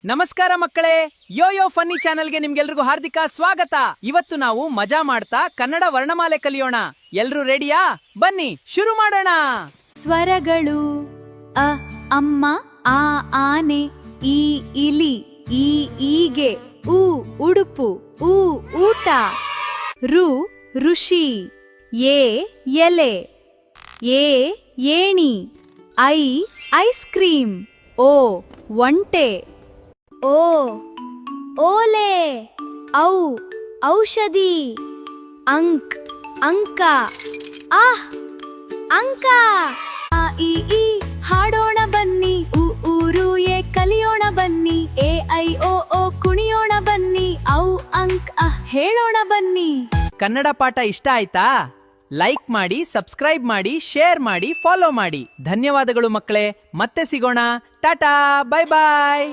ನಮಸ್ಕಾರ ಮಕ್ಕಳೇ, Yoyo funny ಚಾನೆಲ್ಗೆ ನಿಮ್ಗೆಲ್ರಿಗೂ ಹಾರ್ದಿಕ ಸ್ವಾಗತ. ಇವತ್ತು ನಾವು ಮಜಾ ಮಾಡ್ತಾ ಕನ್ನಡ ವರ್ಣಮಾಲೆ ಕಲಿಯೋಣ. ಎಲ್ರೂ ರೆಡಿಯಾ? ಬನ್ನಿ ಶುರು ಮಾಡೋಣ. ಸ್ವರಗಳು: ಅ ಅಮ್ಮ, ಆ ಆನೆ, ಈ ಇಲಿ, ಈ ಈಗೆ, ಉ ಉಡುಪು, ಉ ಊಟ, ರು ಋಷಿ, ಎ ಎಲೆ, ಎ ಏಣಿ, ಐ ಐಸ್ ಕ್ರೀಮ್, ಓ ಒಂಟೆ, ಓ ಓಲೆ, ಔ ಔಷಧಿ, ಅಂಕ್ ಅಂಕ, ಆಹ್ ಅಂಕ. ಆ ಈ ಈ ಹಾಡೋಣ ಬನ್ನಿ, ಉ ಊರು ಎ ಕಲಿಯೋಣ ಬನ್ನಿ, ಎ ಐ ಓ ಕುಣಿಯೋಣ ಬನ್ನಿ, ಔ ಅಂಕ್ ಅಹ್ ಹೇಳೋಣ ಬನ್ನಿ. ಕನ್ನಡ ಪಾಠ ಇಷ್ಟ ಆಯ್ತಾ? ಲೈಕ್ ಮಾಡಿ, ಸಬ್ಸ್ಕ್ರೈಬ್ ಮಾಡಿ, ಶೇರ್ ಮಾಡಿ, ಫಾಲೋ ಮಾಡಿ. ಧನ್ಯವಾದಗಳು ಮಕ್ಕಳೇ. ಮತ್ತೆ ಸಿಗೋಣ. ಟಾಟಾ, ಬೈ ಬಾಯ್.